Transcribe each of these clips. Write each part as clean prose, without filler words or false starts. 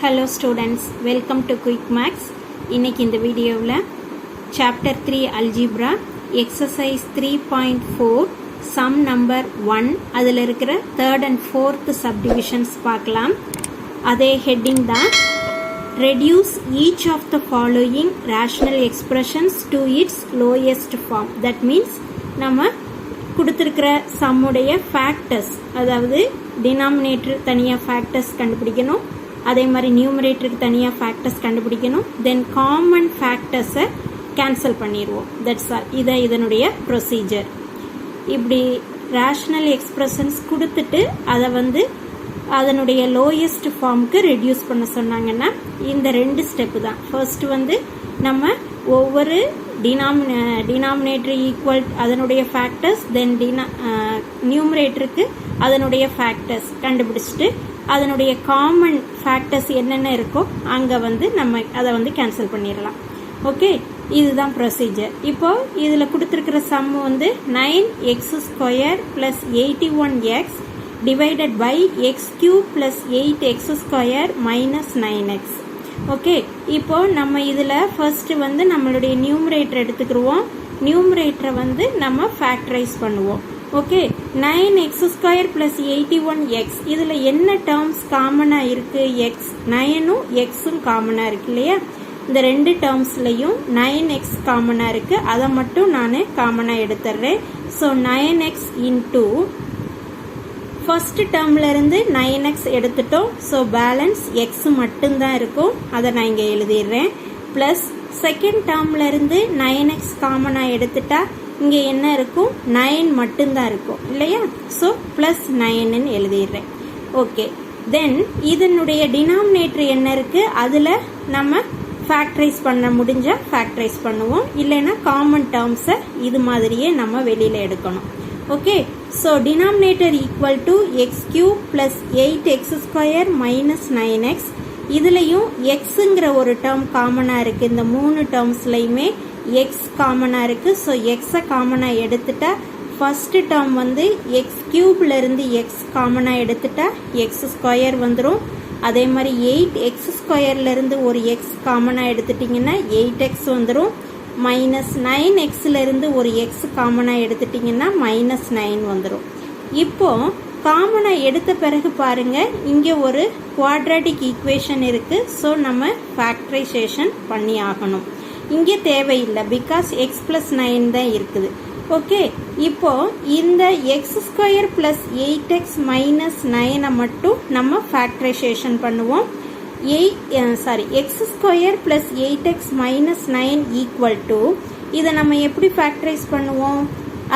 Hello students, welcome to Quick Maths. இன்னைக்கு இந்த வீடியோவில் Chapter 3 Algebra, Exercise 3.4, Sum number 1, அதில் இருக்கிற third and fourth subdivisions பார்க்கலாம். அதே heading தான் Reduce each of the following rational expressions to its lowest form. That means நம்ம கொடுத்திருக்கிற சம்முடைய ஃபேக்டர்ஸ், அதாவது டினாமினேட்டர் தனியாக ஃபேக்டர்ஸ் கண்டுபிடிக்கணும், அதே மாதிரி நியூமரேட்டருக்கு தனியாக ஃபேக்டர்ஸ் கண்டுபிடிக்கணும், தென் காமன் ஃபேக்டர்ஸை கேன்சல் பண்ணிடுவோம். That's all. இதான் இதனுடைய ப்ரொசீஜர். இப்படி ரேஷ்னல் எக்ஸ்பிரஷன்ஸ் கொடுத்துட்டு அதை அதனுடைய லோயஸ்ட் ஃபார்முக்கு ரெடியூஸ் பண்ண சொன்னாங்கன்னா இந்த ரெண்டு ஸ்டெப்பு தான். ஃபர்ஸ்ட் நம்ம ஒவ்வொரு டினாமினேட்டர் ஈக்குவல் அதனுடைய ஃபேக்டர்ஸ், தென் நியூமரேட்டருக்கு அதனுடைய ஃபேக்டர்ஸ் கண்டுபிடிச்சிட்டு அதனுடைய காமன் ஃபேக்டர்ஸ் என்னென்ன இருக்கோ அங்கே நம்ம அதை கேன்சல் பண்ணிடலாம். ஓகே, இதுதான் ப்ரொசீஜர். இப்போ இதில் கொடுத்துருக்கிற சம்மு 9x² + 81x divided by x³ + 8x² - 9x. Okay, இப்போ நம்ம இதில் ஃபர்ஸ்ட் நம்மளுடைய நியூமரேட்டர் எடுத்துக்கிடுவோம். நியூமரேட்டரை நம்ம ஃபேக்டரைஸ் பண்ணுவோம். ஓகே, 9x² + 81x இதில் என்ன டேர்ம்ஸ் காமனாக இருக்கு? எக்ஸ் 9ம் எக்ஸும் காமனாக இருக்கு இல்லையா? இந்த ரெண்டு டேர்ம்ஸ்லையும் 9x காமனாக இருக்கு. அதை மட்டும் நான் காமனாக எடுத்துடுறேன். ஸோ 9x இன்டூ ஃபர்ஸ்ட் டேர்ம்ல இருந்து 9x எடுத்துட்டோம். ஸோ பேலன்ஸ் எக்ஸ் மட்டும்தான் இருக்கும். அதை நான் இங்கே எழுதிடுறேன். பிளஸ் செகண்ட் டேர்ம்ல இருந்து 9x காமனாக எடுத்துட்டா இங்கே என்ன இருக்கும்? 9 மட்டும்தான் இருக்கும் இல்லையா? ஸோ பிளஸ் 9ன்னு எழுதிடுறேன். ஓகே, தென் இதனுடைய டினாமினேட்டர் என்ன இருக்கு? அதில் நம்ம ஃபேக்டரைஸ் பண்ண முடிஞ்சா ஃபேக்டரைஸ் பண்ணுவோம், இல்லைன்னா காமன் டேர்ம்ஸை இது மாதிரியே நம்ம வெளியில் எடுக்கணும். Okay, so denominator equal to x³ + 8x² - 9x. இதுலையும் எக்ஸுங்கிற ஒரு டேர்ம் காமனாக இருக்கு. இந்த மூணு டேர்ம்ஸ்லையுமே எக்ஸ் காமனாக இருக்கு. ஸோ எக்ஸை காமனாக எடுத்துட்டா ஃபர்ஸ்ட் டேர்ம் x³ இருந்து எக்ஸ் காமனாக எடுத்துட்டா x² வந்துடும். அதே மாதிரி 8x² இருந்து ஒரு எக்ஸ் காமனாக எடுத்துட்டிங்கன்னா 8x வந்துடும். -9x இருந்து ஒரு எக்ஸ் காமனாக எடுத்துட்டிங்கன்னா -9 வந்துடும். இப்போ காமனாக எடுத்த பிறகு பாருங்க, இங்கே ஒரு குவாட்ராட்டிக் ஈக்குவேஷன் இருக்கு. ஸோ நம்ம ஃபேக்டரைசேஷன் பண்ணி ஆகணும். இங்கே தேவையில்லை, பிகாஸ் x + 9 தான் இருக்குது. ஓகே, இப்போ இந்த x² + 8x - 9 மட்டும் நம்ம ஃபேக்டரைசேஷன் பண்ணுவோம். x² + 8x - 9 ஈக்குவல் டு, இதை நம்ம எப்படி ஃபேக்டரைஸ் பண்ணுவோம்?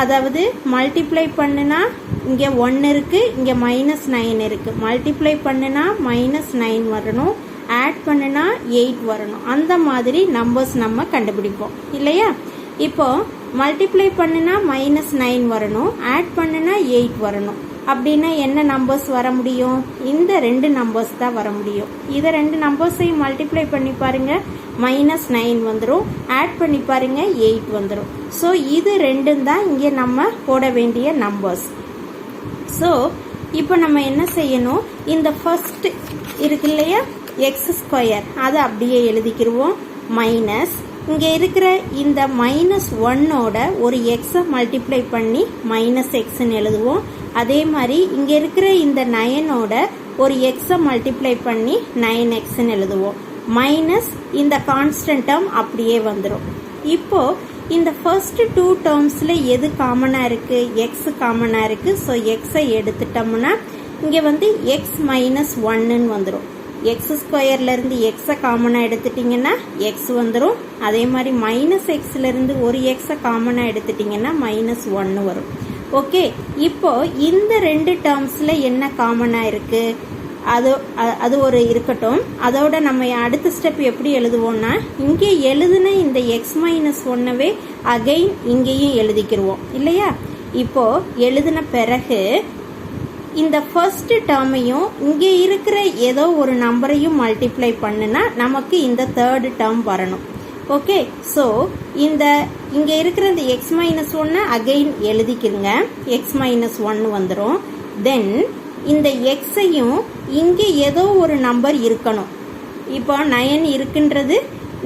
அதாவது மல்டிப்ளை பண்ணுனா இங்கே 1 இருக்கு, இங்கே -9 இருக்கு. மல்டிப்ளை பண்ணுனா -9 வரணும், ஆட் பண்ணுனா 8 வரணும். அந்த மாதிரி நம்பர்ஸ் நம்ம கண்டுபிடிப்போம் இல்லையா? இப்போ மல்டிப்ளை பண்ணுனா -9 வரணும், ஆட் பண்ணுனா 8 வரணும். அப்படின்னா என்ன நம்பர்ஸ் வர முடியும்? இந்த ரெண்டு நம்பர்ஸ் தான் வர முடியும். இதை ரெண்டு நம்பர்ஸையும் மல்டிப்ளை பண்ணி பாருங்க, -9 வந்துடும், ஆட் பண்ணி பாருங்க 8 வந்துடும். ஸோ இது ரெண்டும் தான் இங்கே நம்ம போட வேண்டிய நம்பர்ஸ். ஸோ இப்போ நம்ம என்ன செய்யணும்? இந்த ஃபர்ஸ்ட் இருக்கு இல்லையா x², அதை அப்படியே எழுதிக்கிடுவோம். மைனஸ் இங்கே இருக்கிற இந்த -1ஓட ஒரு எக்ஸை மல்டிப்ளை பண்ணி -xன்னு எழுதுவோம். அதே மாதிரி இங்கே இருக்கிற இந்த 9ஓட ஒரு எக்ஸை மல்டிப்ளை பண்ணி 9xன்னு எழுதுவோம். மைனஸ் இந்த கான்ஸ்டன்ட் டேர்ம் அப்படியே வந்துடும். இப்போ இந்த ஃபர்ஸ்ட் டூ டேர்ம்ஸில் எது காமனாக இருக்கு? எக்ஸ் காமனாக இருக்கு. ஸோ எக்ஸை எடுத்துட்டோம்னா இங்கே x - 1ன்னு வந்துடும். x² இருந்து எக்ஸை காமனாக எடுத்துட்டிங்கன்னா எக்ஸ் வந்துடும். அதே மாதிரி -x இருந்து ஒரு எக்ஸை காமனாக எடுத்துட்டிங்கன்னா -1 வரும். ஓகே, இப்போ இந்த ரெண்டு டேர்ம்ஸில் என்ன காமனாக இருக்கு? அது ஒரு இருக்கட்டும். அதோட நம்ம அடுத்த ஸ்டெப் எப்படி எழுதுவோம்னா, இங்கே எழுதுன இந்த x - 1வே அகைன் இங்கேயும் எழுதிக்கிடுவோம் இல்லையா? இப்போ எழுதின பிறகு இந்த ஃபர்ஸ்ட் டேர்மையும் இங்கே இருக்கிற ஏதோ ஒரு நம்பரையும் மல்டிப்ளை பண்ணுனா நமக்கு இந்த தேர்ட் டேர்ம் வரணும். ஓகே, ஸோ இங்கே இருக்கிற இந்த x - 1 அகைன் எழுதிக்கிறங்க. x - 1 வந்துடும். தென் இந்த எக்ஸையும் இங்கே ஏதோ ஒரு நம்பர் இருக்கணும். இப்போ 9 இருக்குன்றது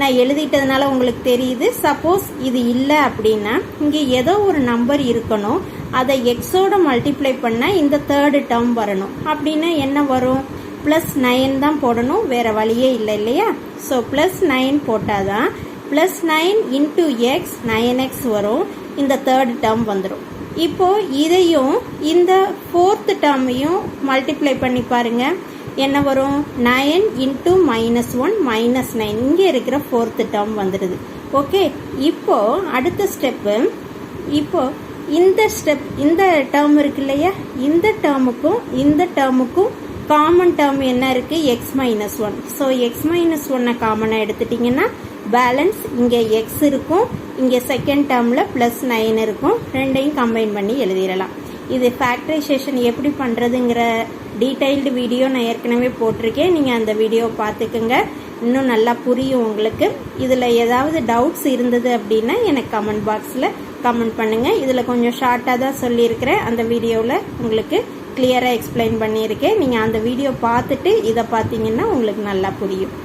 நான் எழுதிட்டதுனால உங்களுக்கு தெரியுது. சப்போஸ் இது இல்லை அப்படின்னா இங்கே ஏதோ ஒரு நம்பர் இருக்கணும், அதை எக்ஸோட மல்டிப்ளை பண்ணால் இந்த தேர்டு டேர்ம் வரணும். அப்படின்னா என்ன வரும்? +9 தான் போடணும், வேற வழியே இல்லை இல்லையா? ஸோ +9 போட்டாதான் +9 இன்டூ எக்ஸ் 9x வரும், இந்த தேர்டு டேர்ம் வந்துடும். இப்போ இதையும் இந்த ஃபோர்த் டேர்மையும் மல்டிப்ளை பண்ணி பாருங்க, என்ன வரும்? 9 இன்டூ -1 -9, இங்கே இருக்கிற ஃபோர்த் டேர்ம் வந்துடுது. ஓகே, இப்போ அடுத்த ஸ்டெப்பு, இப்போ இந்த டேர்ம் இருக்கு இல்லையா, இந்த டேர்முக்கும் காமன் டேர்ம் என்ன இருக்கு? x-1. ஸோ x-1 காமனாக எடுத்துட்டீங்கன்னா பேலன்ஸ் இங்கே எக்ஸ் இருக்கும், இங்கே செகண்ட் டேர்மில் +9 இருக்கும். ரெண்டையும் கம்பைன் பண்ணி எழுதிடலாம். இது ஃபேக்டரைசேஷன் எப்படி பண்ணுறதுங்கிற டீட்டெயில்டு வீடியோ நான் ஏற்கனவே போட்டிருக்கேன், நீங்கள் அந்த வீடியோ பார்த்துக்குங்க, இன்னும் நல்லா புரியும் உங்களுக்கு. இதில் ஏதாவது டவுட்ஸ் இருந்தது அப்படின்னா எனக்கு கமெண்ட் பாக்ஸில் கமெண்ட் பண்ணுங்கள். இதில் கொஞ்சம் ஷார்ட்டாக தான் சொல்லியிருக்கிறேன், அந்த வீடியோவில் உங்களுக்கு கிளியராக எக்ஸ்பிளைன் பண்ணியிருக்கேன். நீங்கள் அந்த வீடியோ பார்த்துட்டு இதை பார்த்தீங்கன்னா உங்களுக்கு நல்லா புரியும்.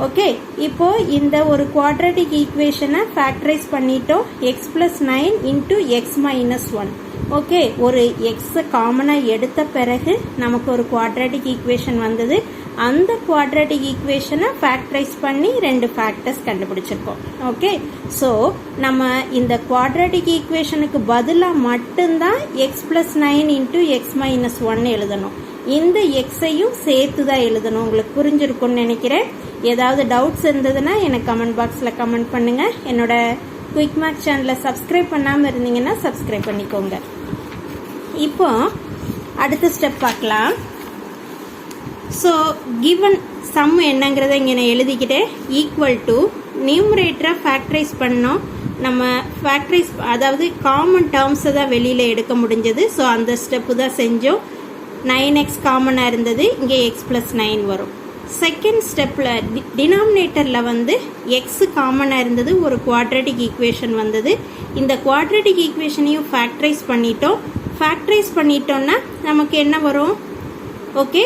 ஓகே, இப்போ இந்த ஒரு குவாட்ராட்டிக் ஈக்குவேஷனை ஃபேக்டரைஸ் பண்ணிட்டோம். x+9 into x-1. ஓகே, ஒரு எக்ஸை காமனாக எடுத்த பிறகு நமக்கு ஒரு குவாட்ராட்டிக் ஈக்குவேஷன் வந்தது. அந்த குவாட்ராட்டிக் ஈக்குவேஷனை ஃபேக்டரைஸ் பண்ணி 2 ஃபேக்டர்ஸ் கண்டுபிடிச்சிருக்கோம். ஓகே, ஸோ நம்ம இந்த குவாட்ராட்டிக் ஈக்குவேஷனுக்கு பதிலாக மட்டும்தான் x+9 இன்டூ x-1 எழுதணும். இந்த எக்ஸையும் சேர்த்து தான் எழுதணும். உங்களுக்கு புரிஞ்சிருக்கும்னு நினைக்கிறேன். ஏதாவது டவுட்ஸ் இருந்ததுன்னா எனக்கு கமெண்ட் பாக்ஸில் கமெண்ட் பண்ணுங்க. என்னோட குயிக் மேக்ஸ் சேனலை சப்ஸ்கிரைப் பண்ணாமல் இருந்தீங்கன்னா சப்ஸ்கிரைப் பண்ணிக்கோங்க. இப்போ அடுத்த ஸ்டெப் பார்க்கலாம். ஸோ கிவன் சம் என்னங்கிறத இங்கே நான் எழுதிக்கிட்டேன். ஈக்குவல் டு நியூமரேட்டரை ஃபேக்டரைஸ் பண்ணோம். நம்ம ஃபேக்டரைஸ் அதாவது காமன் டேர்ம்ஸை தான் வெளியில் எடுக்க முடிஞ்சது. ஸோ அந்த ஸ்டெப்பு தான் செஞ்சோம். 9x காமனாக இருந்தது, இங்கே x+9 வரும். செகண்ட் ஸ்டெப்பில் டினாமினேட்டரில் வந்து எக்ஸ் காமனாக இருந்தது, ஒரு குவாட்ராட்டிக் ஈக்குவேஷன் வந்தது. இந்த குவாட்ராட்டிக் ஈக்குவேஷனையும் ஃபேக்டரைஸ் பண்ணிட்டோம். ஃபேக்டரைஸ் பண்ணிட்டோம்னா நமக்கு என்ன வரும்? ஓகே,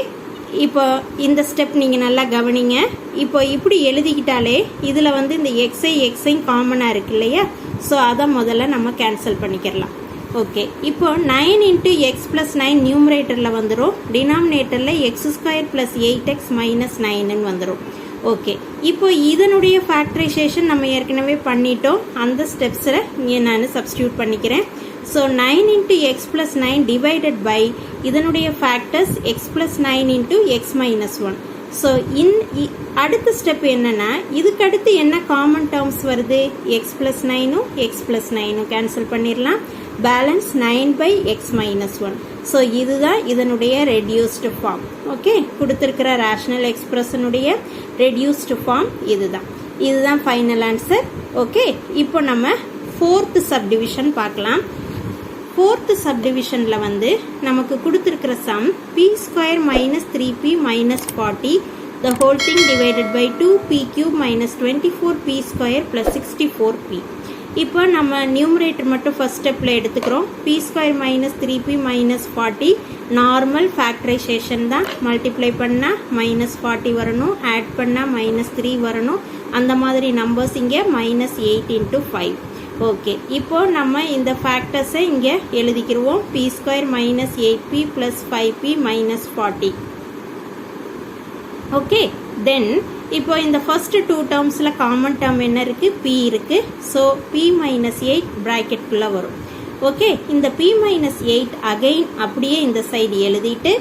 இப்போ இந்த ஸ்டெப் நீங்கள் நல்லா கவனிங்க. இப்போ இப்படி எழுதிக்கிட்டாலே இதில் வந்து இந்த எக்ஸையும் காமனாக இருக்கு இல்லையா? ஸோ அதை முதல்ல நம்ம கேன்சல் பண்ணிக்கிறலாம். ஓகே, இப்போ 9 இன்டூ x+9 நியூமரேட்டரில் வந்துடும், டினாமினேட்டரில் x² + 8x - 9ன்னு வந்துடும். ஓகே, இப்போ இதனுடைய ஃபேக்டரைசேஷன் நம்ம ஏற்கனவே பண்ணிட்டோம். அந்த ஸ்டெப்ஸில் இங்கே நான் சப்ஸ்டியூட் பண்ணிக்கிறேன். So 9 into x+9 divided by இதனுடைய factors x+9 into x-1. So அடுத்த ஸ்டெப் என்னன்னா, இதுக்கு அடுத்து என்ன காமன் டேர்ம்ஸ் வருது? x+9ம் x+9ம் கேன்சல் பண்ணிடலாம். Balance 9/x-1. ஸோ இதுதான் இதனுடைய ரெடியூஸ்டு ஃபார்ம். ஓகே, கொடுத்துருக்கிற ரேஷனல் எக்ஸ்பிரஷனுடைய ரெடியூஸ்டு ஃபார்ம் இதுதான் ஃபைனல் ஆன்சர். ஓகே, இப்போ நம்ம ஃபோர்த் சப்டிவிஷன் பார்க்கலாம். ஃபோர்த் சப்டிவிஷனில் வந்து நமக்கு கொடுத்துருக்கிற sum p² - 3p - 40 the whole thing divided by 2p³ - 24p² + 64p. இப்போ நம்ம நியூமரேட்டர் மட்டும் ஃபர்ஸ்ட் ஸ்டெப்பில் எடுத்துக்கிறோம். p² - 3p - 40 நார்மல் ஃபேக்டரைசேஷன் தான். மல்டிப்ளை பண்ணால் -40 வரணும், ஆட் பண்ணால் -3 வரணும். அந்த மாதிரி நம்பர்ஸ் இங்கே -8 × 5. ஓகே, இப்போ நம்ம இந்த ஃபேக்டர்ஸை இங்கே எழுதிக்கிடுவோம். p² - 8p + 5p - 40. ஓகே, தென் இப்போ இந்த ஃபர்ஸ்ட் 2 டேர்ம்ஸில் காமன் டேர்ம் என்ன இருக்குது? p இருக்குது. ஸோ p - 8 ப்ராக்கெட்குள்ளே வரும். ஓகே, இந்த p - 8 அகைன் அப்படியே இந்த சைடு எழுதிட்டு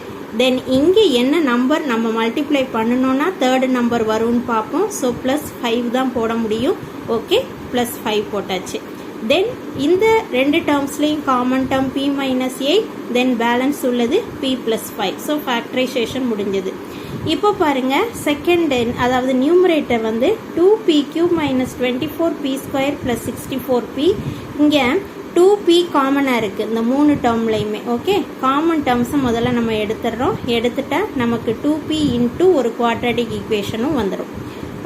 தென் இங்கே என்ன நம்பர் நம்ம மல்டிப்ளை பண்ணணும்னா தேர்டு நம்பர் வரும்னு பார்ப்போம். ஸோ +5 தான் போட முடியும். ஓகே, +5 போட்டாச்சு. தென் இந்த 2 டேர்ம்ஸ்லையும் common term p - 8, then balance உள்ளது p + 5. ஸோ ஃபேக்டரைசேஷன் முடிஞ்சது. இப்போ பாருங்க, செகண்ட் அதாவது நியூமரேட்டர் வந்து 2p³ - 24p² + 64p. இங்கே 2p காமனாக இருக்குது இந்த 3 டேர்ம்லையுமே. ஓகே, காமன் டேர்ம்ஸை முதல்ல நம்ம எடுத்துடுறோம். எடுத்துட்டா நமக்கு 2p இன்ட்டு ஒரு குவாட்ராட்டிக் ஈக்குவேஷனும் வந்துடும்.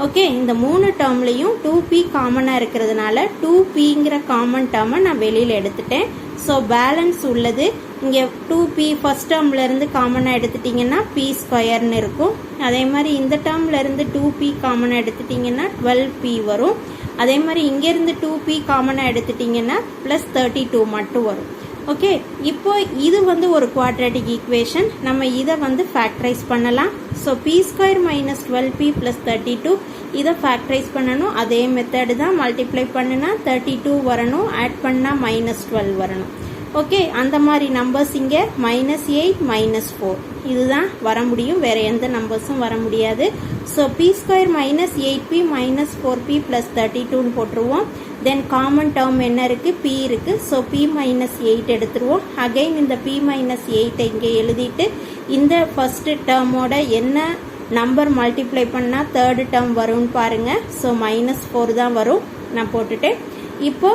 ஓகே, இந்த 3 டேர்ம்லையும் 2p காமனாக இருக்கிறதுனால 2pங்கிற காமன் டேர்மை நான் வெளியில் எடுத்துட்டேன். ஸோ பேலன்ஸ் உள்ளது இங்கே 2p ஃபர்ஸ்ட் டேர்ம்லேருந்து காமனாக எடுத்துட்டிங்கன்னா p ஸ்கொயர்னு இருக்கும். அதே மாதிரி இந்த டேர்ம்லேருந்து 2p காமனாக எடுத்துட்டிங்கன்னா 12p வரும். அதே மாதிரி இங்கேருந்து 2p காமனாக எடுத்துட்டிங்கன்னா ப்ளஸ் 32 மட்டும் வரும். ஓகே, இப்போ இது வந்து ஒரு குவாட்ராட்டிக் ஈக்குவேஷன். நம்ம இதை வந்து ஃபேக்டரைஸ் பண்ணலாம். So p square minus 12p plus 32 இதை ஃபேக்டரைஸ் பண்ணணும். அதே மெத்தடு தான். மல்டிப்ளை பண்ணுனா 32 வரணும், ஆட் பண்ணால் -12 வரணும். ஓகே, அந்த மாதிரி நம்பர்ஸ் இங்கே -8 -4 இதுதான் வர முடியும். வேற எந்த நம்பர்ஸும் வர முடியாது. So p square minus 8p minus 4p plus 32ன்னு போட்டுருவோம். தென் காமன் டேர்ம் என்ன இருக்கு? p இருக்கு. ஸோ p மைனஸ் 8 எடுத்துருவோம். அகைன் இந்த p மைனஸ் 8 இங்கே எழுதிட்டு இந்த ஃபர்ஸ்ட் டேர்மோட என்ன நம்பர் மல்டிப்ளை பண்ணால் தேர்டு டேர்ம் வரும்னு பாருங்க. ஸோ -4 தான் வரும். நான் போட்டுட்டேன். இப்போ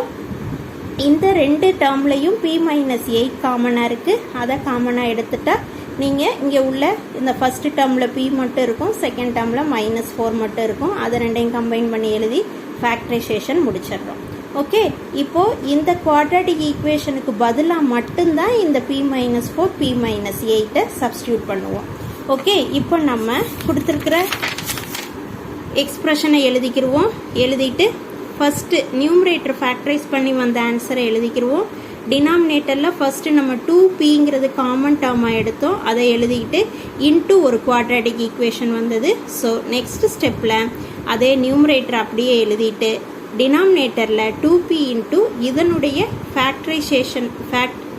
இந்த ரெண்டு டேர்ம்லையும் p மைனஸ் 8 காமனாக இருக்குது. அதை காமனாக எடுத்துட்டா நீங்கள் இங்கே உள்ள இந்த ஃபர்ஸ்ட் டேர்மில் p மட்டும் இருக்கும், செகண்ட் டேர்மில் -4 மட்டும் இருக்கும். அதை ரெண்டையும் கம்பைன் பண்ணி எழுதி ஃபேக்டரைசேஷன் முடிச்சிடுறோம். ஓகே, இப்போ இந்த குவாட்ராட்டிக் ஈக்குவேஷனுக்கு பதிலாக மட்டும்தான் இந்த p minus 4 p minus 8 substitute பண்ணுவோம். ஓகே, இப்போ நம்ம கொடுத்துருக்கிற எக்ஸ்பிரஷனை எழுதிக்கிடுவோம். எழுதிட்டு ஃபர்ஸ்ட் நியூமரேட்டர் ஃபேக்டரைஸ் பண்ணி வந்த ஆன்சரை எழுதிக்கிடுவோம். டினாமினேட்டரில் ஃபர்ஸ்ட் நம்ம 2pங்கிறது காமன் டேர்மாக எடுத்தோம். அதை எழுதிக்கிட்டு இன்ட்டு ஒரு குவாட்ராட்டிக் ஈக்குவேஷன் வந்தது. ஸோ நெக்ஸ்ட் ஸ்டெப்பில் அதே நியூமரேட்டர் அப்படியே எழுதிட்டு டினாமினேட்டரில் 2p இன்ட்டு இதனுடைய ஃபேக்டரைசேஷன்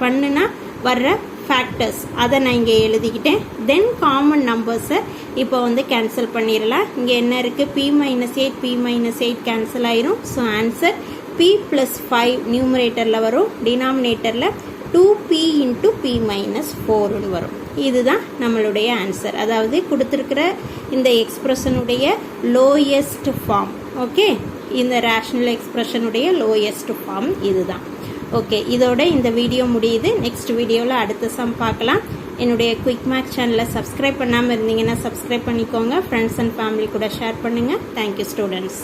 பண்ணுனா வர்ற ஃபேக்டர்ஸ் அதை நான் இங்கே எழுதிக்கிட்டேன். தென் காமன் நம்பர்ஸை இப்போ வந்து கேன்சல் பண்ணிடலாம். இங்கே என்ன இருக்குது? p minus 8 p minus 8 cancel ஆயிரும். ஸோ ஆன்சர் p ப்ளஸ் 5 நியூமரேட்டரில் வரும். டினாமினேட்டரில் 2p இன்ட்டு p மைனஸ் 4ன்னு வரும். இதுதான் நம்மளுடைய ஆன்சர். அதாவது கொடுத்துருக்கிற இந்த எக்ஸ்பிரஷனுடைய லோயஸ்ட் ஃபார்ம். ஓகே, இந்த ரேஷனல் எக்ஸ்பிரஷனுடைய லோயஸ்ட் ஃபார்ம் இதுதான். ஓகே, இதோட இந்த வீடியோ முடியுது. நெக்ஸ்ட் வீடியோவில் அடுத்த சம் பார்க்கலாம். என்னுடைய குயிக் மேக்ஸ் சேனலை சப்ஸ்கிரைப் பண்ணாமல் இருந்தீங்கன்னா சப்ஸ்கிரைப் பண்ணிக்கோங்க. ஃப்ரெண்ட்ஸ் அண்ட் ஃபேமிலி கூட ஷேர் பண்ணுங்கள். Thank you students.